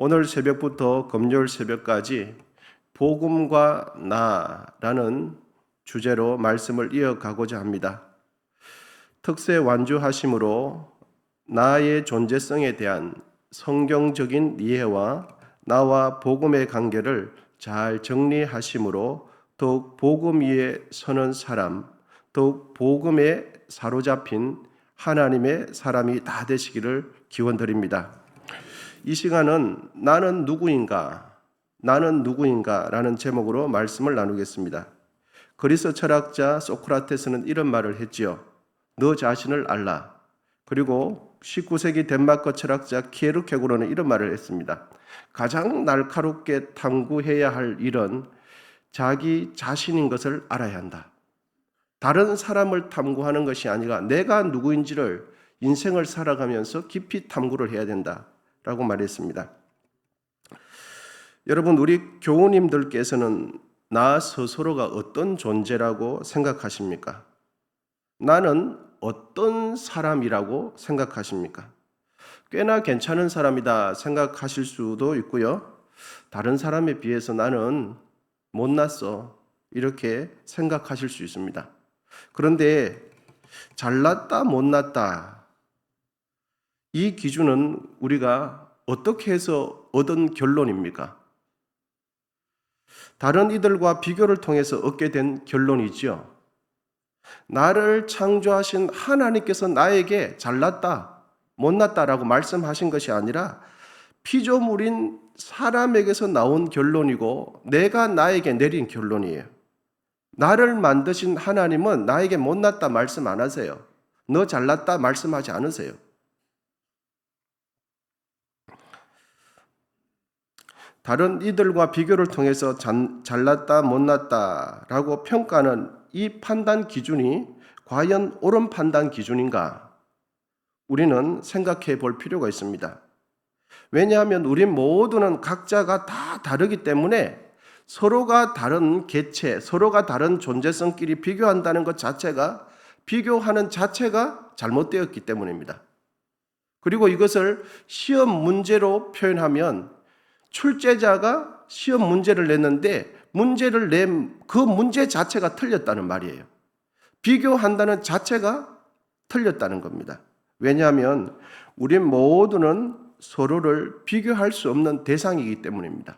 오늘 새벽부터 금요일 새벽까지 복음과 나라는 주제로 말씀을 이어가고자 합니다. 특세 완주하심으로 나의 존재성에 대한 성경적인 이해와 나와 복음의 관계를 잘 정리하심으로 더욱 복음 위에 서는 사람, 더욱 복음에 사로잡힌 하나님의 사람이 다 되시기를 기원드립니다. 이 시간은 나는 누구인가 라는 제목으로 말씀을 나누겠습니다. 그리스 철학자 소크라테스는 이런 말을 했지요. 너 자신을 알라. 그리고 19세기 덴마크 철학자 키에르케고르는 이런 말을 했습니다. 가장 날카롭게 탐구해야 할 일은 자기 자신인 것을 알아야 한다. 다른 사람을 탐구하는 것이 아니라 내가 누구인지를 인생을 살아가면서 깊이 탐구를 해야 된다 라고 말했습니다. 여러분, 우리 교우님들께서는 나 스스로가 어떤 존재라고 생각하십니까? 나는 어떤 사람이라고 생각하십니까? 꽤나 괜찮은 사람이다 생각하실 수도 있고요. 다른 사람에 비해서 나는 못났어 이렇게 생각하실 수 있습니다. 그런데 잘났다 못났다 이 기준은 우리가 어떻게 해서 얻은 결론입니까? 다른 이들과 비교를 통해서 얻게 된 결론이지요. 나를 창조하신 하나님께서 나에게 잘났다, 못났다라고 말씀하신 것이 아니라 피조물인 사람에게서 나온 결론이고 내가 나에게 내린 결론이에요. 나를 만드신 하나님은 나에게 못났다 말씀 안 하세요. 너 잘났다 말씀하지 않으세요. 다른 이들과 비교를 통해서 잘났다 못났다라고 평가하는 이 판단 기준이 과연 옳은 판단 기준인가? 우리는 생각해 볼 필요가 있습니다. 왜냐하면 우리 모두는 각자가 다 다르기 때문에 서로가 다른 개체, 서로가 다른 존재성끼리 비교한다는 것 자체가, 비교하는 자체가 잘못되었기 때문입니다. 그리고 이것을 시험 문제로 표현하면 출제자가 시험 문제를 냈는데 문제를 낸 그 문제 자체가 틀렸다는 말이에요. 비교한다는 자체가 틀렸다는 겁니다. 왜냐하면 우리 모두는 서로를 비교할 수 없는 대상이기 때문입니다.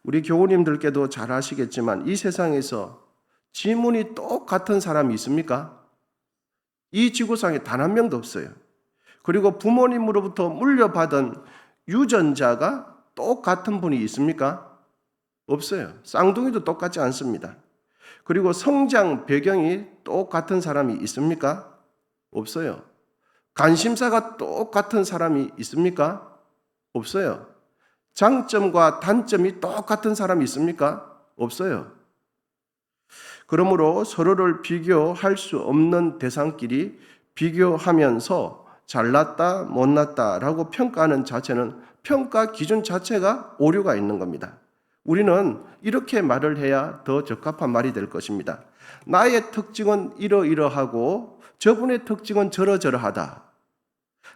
우리 교우님들께도 잘 아시겠지만 이 세상에서 지문이 똑같은 사람이 있습니까? 이 지구상에 단 한 명도 없어요. 그리고 부모님으로부터 물려받은 유전자가 똑같은 분이 있습니까? 없어요. 쌍둥이도 똑같지 않습니다. 그리고 성장 배경이 똑같은 사람이 있습니까? 없어요. 관심사가 똑같은 사람이 있습니까? 없어요. 장점과 단점이 똑같은 사람이 있습니까? 없어요. 그러므로 서로를 비교할 수 없는 대상끼리 비교하면서 잘났다 못났다라고 평가하는 자체는 평가 기준 자체가 오류가 있는 겁니다. 우리는 이렇게 말을 해야 더 적합한 말이 될 것입니다. 나의 특징은 이러이러하고 저분의 특징은 저러저러하다.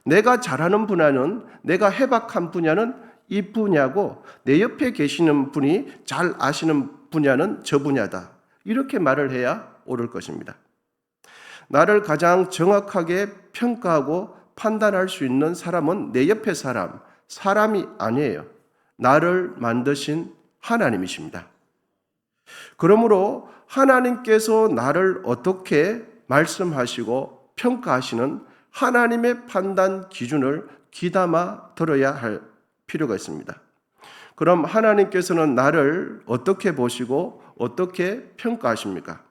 내가 잘하는 분야는, 내가 해박한 분야는 이 분야고 내 옆에 계시는 분이 잘 아시는 분야는 저 분야다. 이렇게 말을 해야 옳을 것입니다. 나를 가장 정확하게 평가하고 판단할 수 있는 사람은 내 옆에 사람이 아니에요. 나를 만드신 하나님이십니다. 그러므로 하나님께서 나를 어떻게 말씀하시고 평가하시는 하나님의 판단 기준을 귀담아 들어야 할 필요가 있습니다. 그럼 하나님께서는 나를 어떻게 보시고 어떻게 평가하십니까?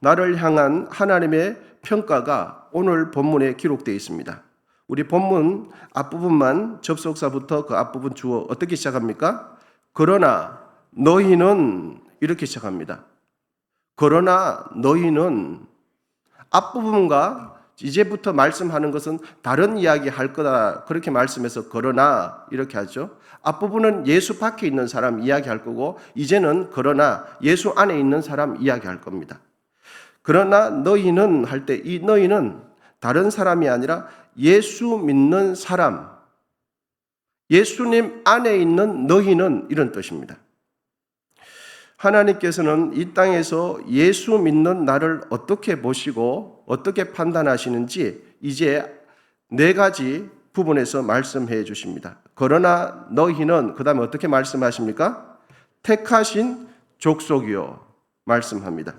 나를 향한 하나님의 평가가 오늘 본문에 기록되어 있습니다. 우리 본문 앞부분만 접속사부터 그 앞부분 주어 어떻게 시작합니까? 그러나 너희는 이렇게 시작합니다. 그러나 너희는 앞부분과 이제부터 말씀하는 것은 다른 이야기 할 거다 그렇게 말씀해서 그러나 이렇게 하죠. 앞부분은 예수 밖에 있는 사람 이야기할 거고 이제는 그러나 예수 안에 있는 사람 이야기할 겁니다. 그러나 너희는 할 때 이 너희는 다른 사람이 아니라 예수 믿는 사람, 예수님 안에 있는 너희는 이런 뜻입니다. 하나님께서는 이 땅에서 예수 믿는 나를 어떻게 보시고 어떻게 판단하시는지 이제 4가지 부분에서 말씀해 주십니다. 그러나 너희는 그 다음에 어떻게 말씀하십니까? 택하신 족속이요 말씀합니다.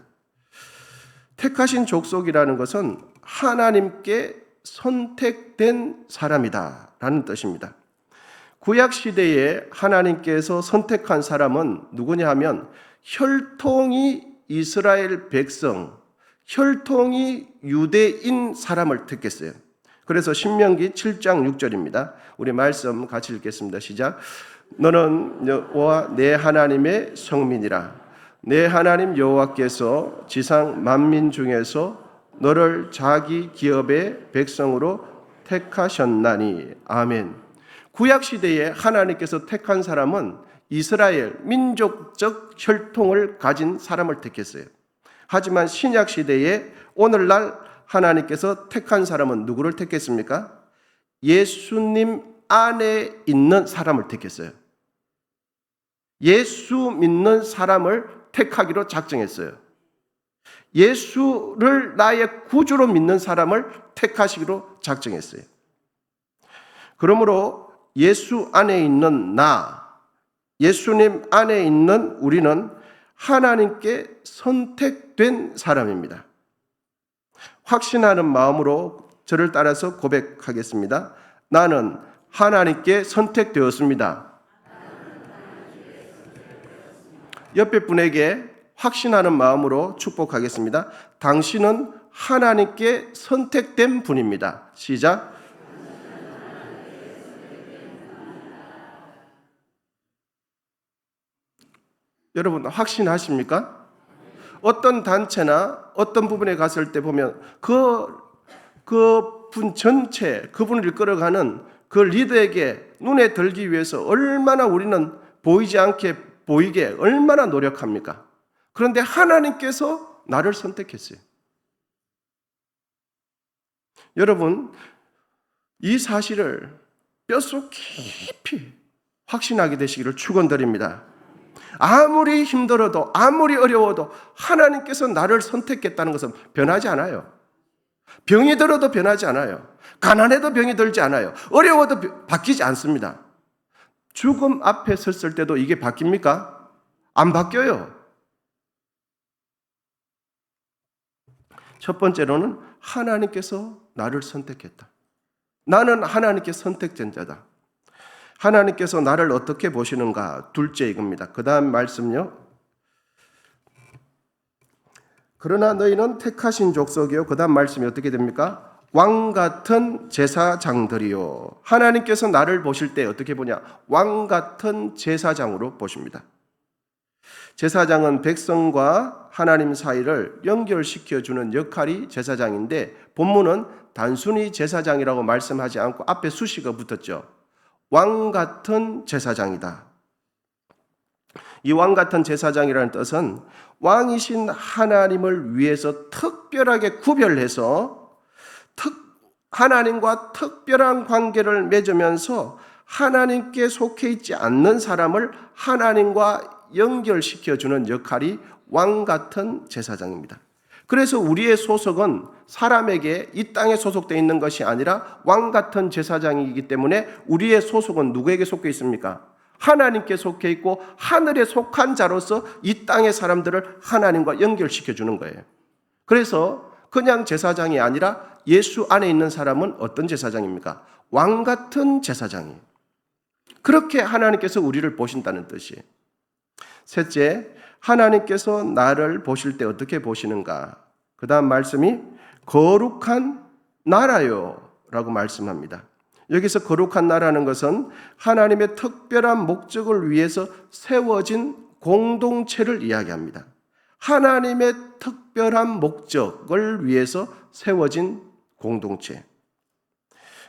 택하신 족속이라는 것은 하나님께 선택된 사람이다 라는 뜻입니다. 구약시대에 하나님께서 선택한 사람은 누구냐 하면 혈통이 이스라엘 백성, 혈통이 유대인 사람을 택했어요. 그래서 신명기 7장 6절입니다. 우리 말씀 같이 읽겠습니다. 시작. 너는 여호와 내 하나님의 성민이라. 내 하나님 여호와께서 지상 만민 중에서 너를 자기 기업의 백성으로 택하셨나니. 아멘. 구약시대에 하나님께서 택한 사람은 이스라엘 민족적 혈통을 가진 사람을 택했어요. 하지만 신약시대에 오늘날 하나님께서 택한 사람은 누구를 택했습니까? 예수님 안에 있는 사람을 택했어요. 예수 믿는 사람을 택하기로 작정했어요. 예수를 나의 구주로 믿는 사람을 택하시기로 작정했어요. 그러므로 예수 안에 있는 나, 예수님 안에 있는 우리는 하나님께 선택된 사람입니다. 확신하는 마음으로 저를 따라서 고백하겠습니다. 나는 하나님께 선택되었습니다. 옆에 분에게 확신하는 마음으로 축복하겠습니다. 당신은 하나님께 선택된 분입니다. 시작. 여러분 확신하십니까? 어떤 단체나 어떤 부분에 갔을 때 보면 그 분 전체, 그분을 이끌어가는 그 리더에게 눈에 들기 위해서 얼마나 우리는 보이지 않게 보이게 얼마나 노력합니까? 그런데 하나님께서 나를 선택했어요. 여러분, 이 사실을 뼛속 깊이 확신하게 되시기를 축원드립니다. 아무리 힘들어도 아무리 어려워도 하나님께서 나를 선택했다는 것은 변하지 않아요. 병이 들어도 변하지 않아요. 가난해도 병이 들지 않아요. 어려워도 바뀌지 않습니다. 죽음 앞에 섰을 때도 이게 바뀝니까? 안 바뀌어요. 첫 번째로는 하나님께서 나를 선택했다. 나는 하나님께 선택된 자다. 하나님께서 나를 어떻게 보시는가? 둘째 이겁니다. 그 다음 말씀요. 그러나 너희는 택하신 족속이요. 그 다음 말씀이 어떻게 됩니까? 왕같은 제사장들이요. 하나님께서 나를 보실 때 어떻게 보냐? 왕같은 제사장으로 보십니다. 제사장은 백성과 하나님 사이를 연결시켜주는 역할이 제사장인데 본문은 단순히 제사장이라고 말씀하지 않고 앞에 수식어 붙었죠. 왕같은 제사장이다. 이 왕같은 제사장이라는 뜻은 왕이신 하나님을 위해서 특별하게 구별해서 하나님과 특별한 관계를 맺으면서 하나님께 속해 있지 않는 사람을 하나님과 연결시켜주는 역할이 왕같은 제사장입니다. 그래서 우리의 소속은 사람에게 이 땅에 소속되어 있는 것이 아니라 왕같은 제사장이기 때문에 우리의 소속은 누구에게 속해 있습니까? 하나님께 속해 있고 하늘에 속한 자로서 이 땅의 사람들을 하나님과 연결시켜주는 거예요. 그래서 그냥 제사장이 아니라 예수 안에 있는 사람은 어떤 제사장입니까? 왕같은 제사장이에요. 그렇게 하나님께서 우리를 보신다는 뜻이에요. 셋째, 하나님께서 나를 보실 때 어떻게 보시는가? 그 다음 말씀이 거룩한 나라요 라고 말씀합니다. 여기서 거룩한 나라는 것은 하나님의 특별한 목적을 위해서 세워진 공동체를 이야기합니다. 하나님의 특별한 목적을 위해서 세워진 공동체.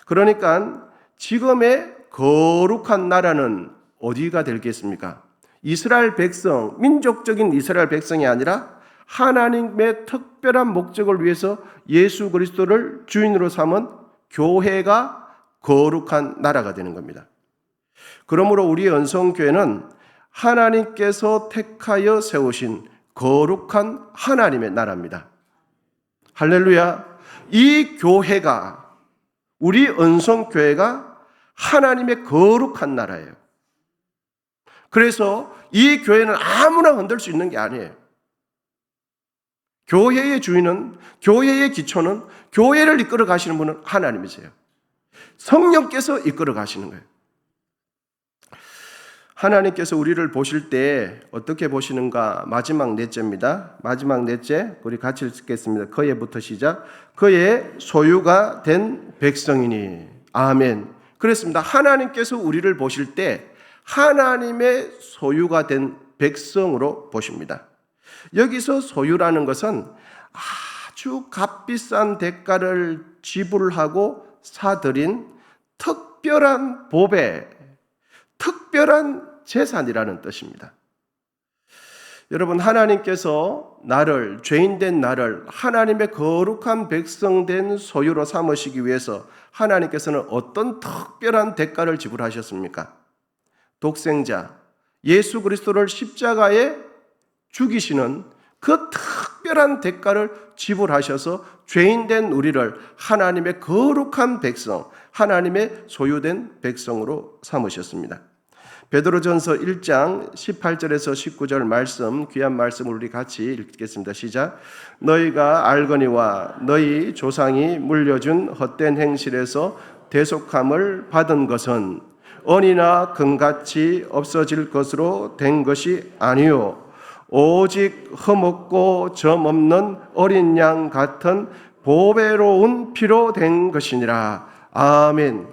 그러니까 지금의 거룩한 나라는 어디가 되겠습니까? 이스라엘 백성, 민족적인 이스라엘 백성이 아니라 하나님의 특별한 목적을 위해서 예수 그리스도를 주인으로 삼은 교회가 거룩한 나라가 되는 겁니다. 그러므로 우리恩성교회는 하나님께서 택하여 세우신 거룩한 하나님의 나라입니다. 할렐루야. 이 교회가, 우리恩성교회가 하나님의 거룩한 나라예요. 그래서 이 교회는 아무나 흔들 수 있는 게 아니에요. 교회의 주인은, 교회의 기초는, 교회를 이끌어 가시는 분은 하나님이세요. 성령께서 이끌어 가시는 거예요. 하나님께서 우리를 보실 때 어떻게 보시는가? 마지막 넷째입니다. 마지막 넷째, 우리 같이 읽겠습니다. 그에부터 시작. 그의 소유가 된 백성이니. 아멘. 그렇습니다. 하나님께서 우리를 보실 때 하나님의 소유가 된 백성으로 보십니다. 여기서 소유라는 것은 아주 값비싼 대가를 지불하고 사들인 특별한 보배, 특별한 재산이라는 뜻입니다. 여러분, 하나님께서 나를, 죄인된 나를 하나님의 거룩한 백성된 소유로 삼으시기 위해서 하나님께서는 어떤 특별한 대가를 지불하셨습니까? 독생자 예수 그리스도를 십자가에 죽이시는 그 특별한 대가를 지불하셔서 죄인된 우리를 하나님의 거룩한 백성, 하나님의 소유된 백성으로 삼으셨습니다. 베드로전서 1장 18절에서 19절 말씀, 귀한 말씀을 우리 같이 읽겠습니다. 시작. 너희가 알거니와 너희 조상이 물려준 헛된 행실에서 대속함을 받은 것은 은이나 금같이 없어질 것으로 된 것이 아니요 오직 흠없고 점 없는 어린 양 같은 보배로운 피로 된 것이니라. 아멘.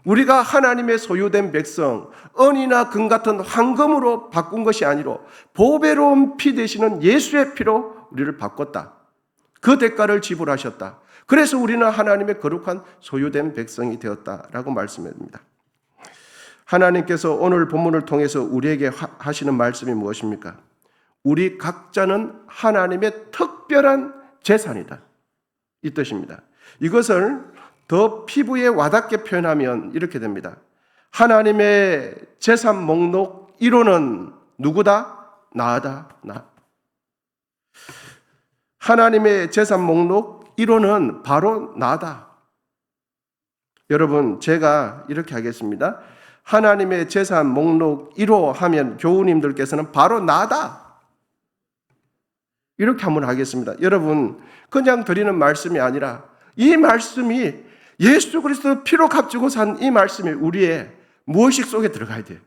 우리가 하나님의 소유된 백성, 은이나 금 같은 황금으로 바꾼 것이 아니로 보배로운 피 되시는 예수의 피로 우리를 바꿨다. 그 대가를 지불하셨다. 그래서 우리는 하나님의 거룩한 소유된 백성이 되었다라고 말씀합니다. 하나님께서 오늘 본문을 통해서 우리에게 하시는 말씀이 무엇입니까? 우리 각자는 하나님의 특별한 재산이다. 이 뜻입니다. 이것을 더 피부에 와닿게 표현하면 이렇게 됩니다. 하나님의 재산 목록 1호는 누구다? 나다. 나. 하나님의 재산 목록 1호는 바로 나다. 여러분, 제가 이렇게 하겠습니다. 하나님의 재산 목록 1호 하면 교우님들께서는 바로 나다. 이렇게 한번 하겠습니다. 여러분, 그냥 드리는 말씀이 아니라 이 말씀이 예수 그리스도 피로 값주고 산 이 말씀이 우리의 무의식 속에 들어가야 돼요.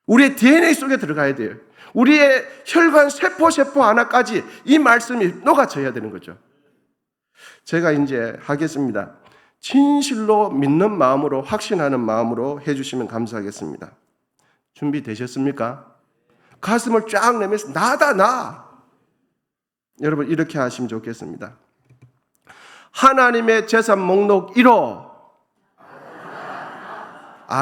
우리의 DNA 속에 들어가야 돼요. 우리의 혈관 세포 하나까지 이 말씀이 녹아져야 되는 거죠. 제가 이제 하겠습니다. 진실로 믿는 마음으로, 확신하는 마음으로 해주시면 감사하겠습니다. 준비되셨습니까? 가슴을 쫙 내면서 나다 나. 여러분, 이렇게 하시면 좋겠습니다. 하나님의 재산 목록 1호.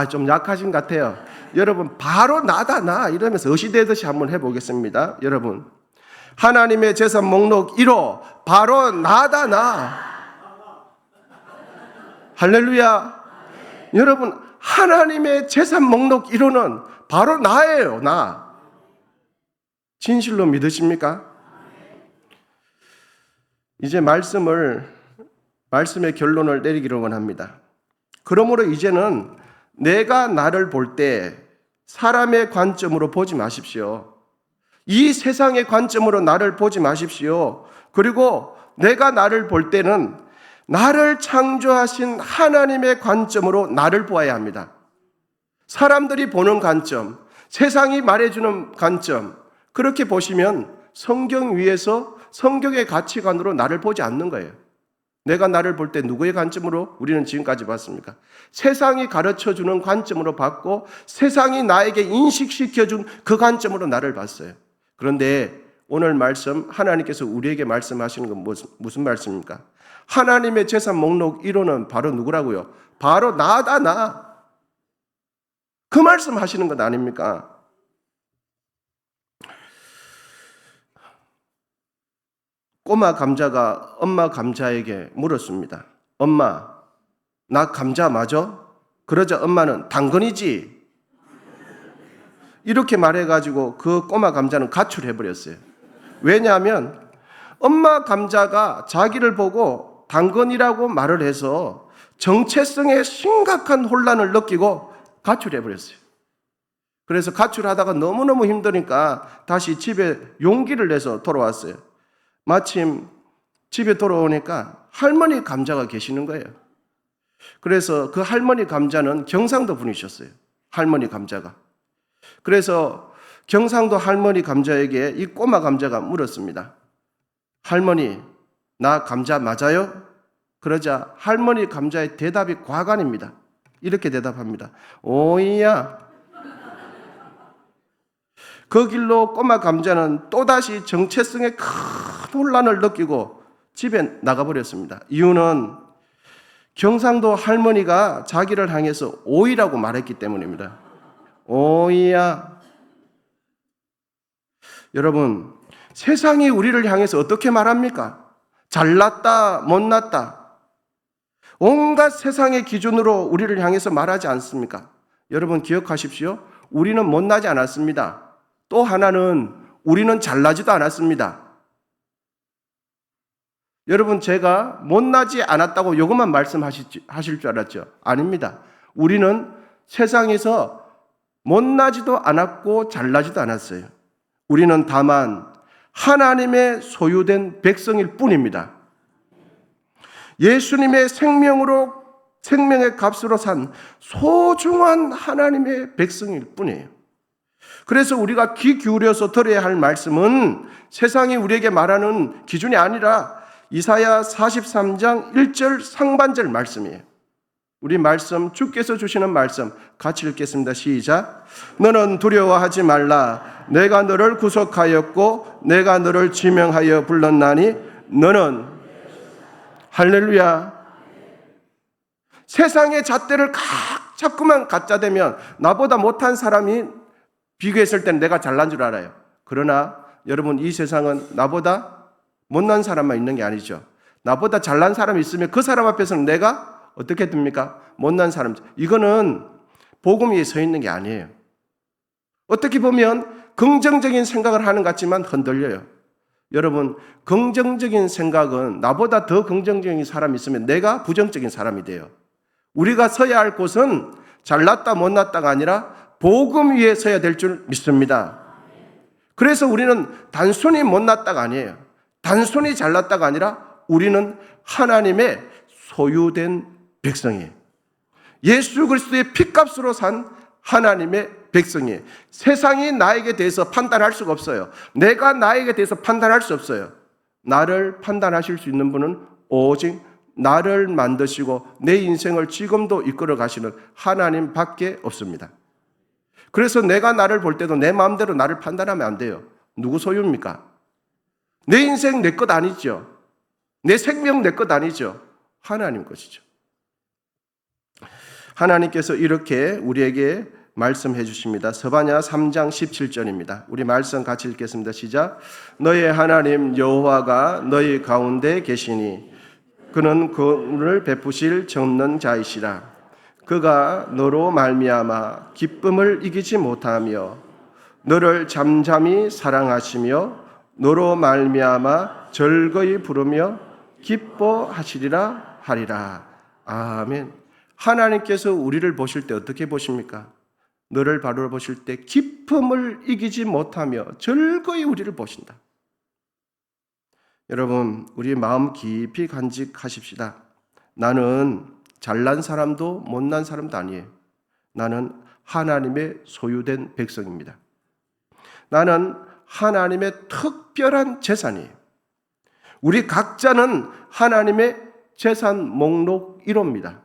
좀 약하신 것 같아요. 여러분, 바로 나다 나 이러면서 어시되듯이 한번 해보겠습니다. 여러분, 하나님의 재산 목록 1호 바로 나다 나. 할렐루야. 여러분, 하나님의 재산 목록 1호는 바로 나예요. 나. 진실로 믿으십니까? 이제 말씀의 결론을 내리기로 원합니다. 그러므로 이제는 내가 나를 볼 때 사람의 관점으로 보지 마십시오. 이 세상의 관점으로 나를 보지 마십시오. 그리고 내가 나를 볼 때는 나를 창조하신 하나님의 관점으로 나를 보아야 합니다. 사람들이 보는 관점, 세상이 말해주는 관점, 그렇게 보시면 성경 위에서 성경의 가치관으로 나를 보지 않는 거예요. 내가 나를 볼 때 누구의 관점으로 우리는 지금까지 봤습니까? 세상이 가르쳐주는 관점으로 봤고 세상이 나에게 인식시켜준 그 관점으로 나를 봤어요. 그런데 오늘 말씀, 하나님께서 우리에게 말씀하시는 건 무슨 말씀입니까? 하나님의 재산 목록 1호는 바로 누구라고요? 바로 나다 나. 그 말씀 하시는 것 아닙니까? 꼬마 감자가 엄마 감자에게 물었습니다. 엄마, 나 감자 맞아? 그러자 엄마는 당근이지. 이렇게 말해가지고 그 꼬마 감자는 가출해버렸어요. 왜냐하면 엄마 감자가 자기를 보고 당근이라고 말을 해서 정체성에 심각한 혼란을 느끼고 가출해버렸어요. 그래서 가출하다가 너무너무 힘드니까 다시 집에 용기를 내서 돌아왔어요. 마침 집에 돌아오니까 할머니 감자가 계시는 거예요. 그래서 그 할머니 감자는 경상도 분이셨어요. 할머니 감자가. 그래서 경상도 할머니 감자에게 이 꼬마 감자가 물었습니다. 할머니, 나 감자 맞아요? 그러자 할머니 감자의 대답이 과간입니다. 이렇게 대답합니다. 오이야. 그 길로 꼬마 감자는 또다시 정체성에 큰 혼란을 느끼고 집에 나가버렸습니다. 이유는 경상도 할머니가 자기를 향해서 오이라고 말했기 때문입니다. 오이야. 여러분, 세상이 우리를 향해서 어떻게 말합니까? 잘났다, 못났다. 온갖 세상의 기준으로 우리를 향해서 말하지 않습니까? 여러분 기억하십시오. 우리는 못나지 않았습니다. 또 하나는 우리는 잘나지도 않았습니다. 여러분 제가 못나지 않았다고 이것만 말씀하실 줄 알았죠? 아닙니다. 우리는 세상에서 못나지도 않았고 잘나지도 않았어요. 우리는 다만 하나님의 소유된 백성일 뿐입니다. 예수님의 생명의 값으로 산 소중한 하나님의 백성일 뿐이에요. 그래서 우리가 귀 기울여서 들어야 할 말씀은 세상이 우리에게 말하는 기준이 아니라 이사야 43장 1절 상반절 말씀이에요. 우리 말씀, 주께서 주시는 말씀 같이 읽겠습니다. 시작. 너는 두려워하지 말라. 내가 너를 구속하였고 내가 너를 지명하여 불렀나니 너는 할렐루야. 세상의 잣대를 자꾸만 갖다 대면 나보다 못한 사람이 비교했을 때는 내가 잘난 줄 알아요. 그러나 여러분 이 세상은 나보다 못난 사람만 있는 게 아니죠. 나보다 잘난 사람이 있으면 그 사람 앞에서는 내가 어떻게 됩니까? 못난 사람. 이거는 복음 위에 서 있는 게 아니에요. 어떻게 보면 긍정적인 생각을 하는 것 같지만 흔들려요. 여러분 긍정적인 생각은 나보다 더 긍정적인 사람이 있으면 내가 부정적인 사람이 돼요. 우리가 서야 할 곳은 잘났다 못났다가 아니라 복음 위에 서야 될 줄 믿습니다. 그래서 우리는 단순히 못났다가 아니에요. 단순히 잘났다가 아니라 우리는 하나님의 소유된 백성이에요. 예수 그리스도의 피값으로 산 하나님의 백성이에요. 세상이 나에게 대해서 판단할 수가 없어요. 내가 나에게 대해서 판단할 수 없어요. 나를 판단하실 수 있는 분은 오직 나를 만드시고 내 인생을 지금도 이끌어 가시는 하나님밖에 없습니다. 그래서 내가 나를 볼 때도 내 마음대로 나를 판단하면 안 돼요. 누구 소유입니까? 내 인생 내 것 아니죠. 내 생명 내 것 아니죠. 하나님 것이죠. 하나님께서 이렇게 우리에게 말씀해 주십니다. 서바냐 3장 17절입니다. 우리 말씀 같이 읽겠습니다. 시작. 너의 하나님 여호와가 너희 가운데 계시니 그는 구원을 베푸실 전능자이시라. 그가 너로 말미암아 기쁨을 이기지 못하며 너를 잠잠히 사랑하시며 너로 말미암아 즐거이 부르며 기뻐하시리라 하리라. 아멘. 하나님께서 우리를 보실 때 어떻게 보십니까? 너를 바라보실 때 기쁨을 이기지 못하며 즐거이 우리를 보신다. 여러분, 우리 마음 깊이 간직하십시다. 나는 잘난 사람도 못난 사람도 아니에요. 나는 하나님의 소유된 백성입니다. 나는 하나님의 특별한 재산이에요. 우리 각자는 하나님의 재산 목록 1호입니다.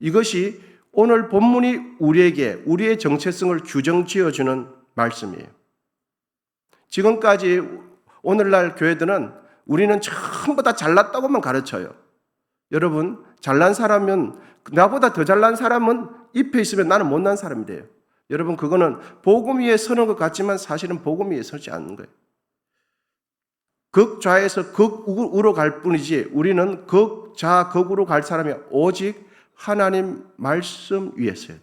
이것이 오늘 본문이 우리에게 우리의 정체성을 규정 지어주는 말씀이에요. 지금까지 오늘날 교회들은 우리는 전부 다 잘났다고만 가르쳐요. 여러분, 잘난 사람은 나보다 더 잘난 사람은 잎에 있으면 나는 못난 사람이 돼요. 여러분, 그거는 복음 위에 서는 것 같지만 사실은 복음 위에 서지 않는 거예요. 극좌에서 극우로 갈 뿐이지 우리는 극좌 극으로 갈 사람이 오직 하나님 말씀 위에서요.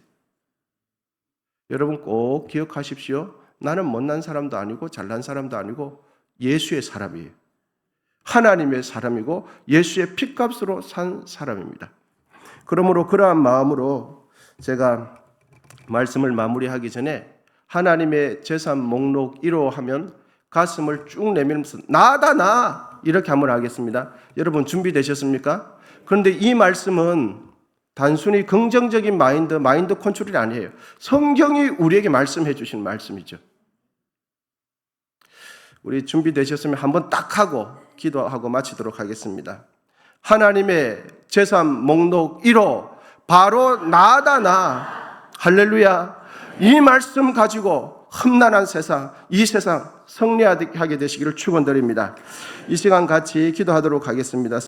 여러분 꼭 기억하십시오. 나는 못난 사람도 아니고 잘난 사람도 아니고 예수의 사람이에요. 하나님의 사람이고 예수의 핏값으로 산 사람입니다. 그러므로 그러한 마음으로 제가 말씀을 마무리하기 전에 하나님의 재산 목록 1호 하면 가슴을 쭉 내밀면서 나다 나 이렇게 한번 하겠습니다. 여러분 준비되셨습니까? 그런데 이 말씀은 단순히 긍정적인 마인드 컨트롤이 아니에요. 성경이 우리에게 말씀해 주신 말씀이죠. 우리 준비되셨으면 한번 딱 하고 기도하고 마치도록 하겠습니다. 하나님의 재산 목록 1호 바로 나다 나. 할렐루야. 이 말씀 가지고 험난한 세상, 이 세상 승리하게 되시기를 축원드립니다. 이 시간 같이 기도하도록 하겠습니다.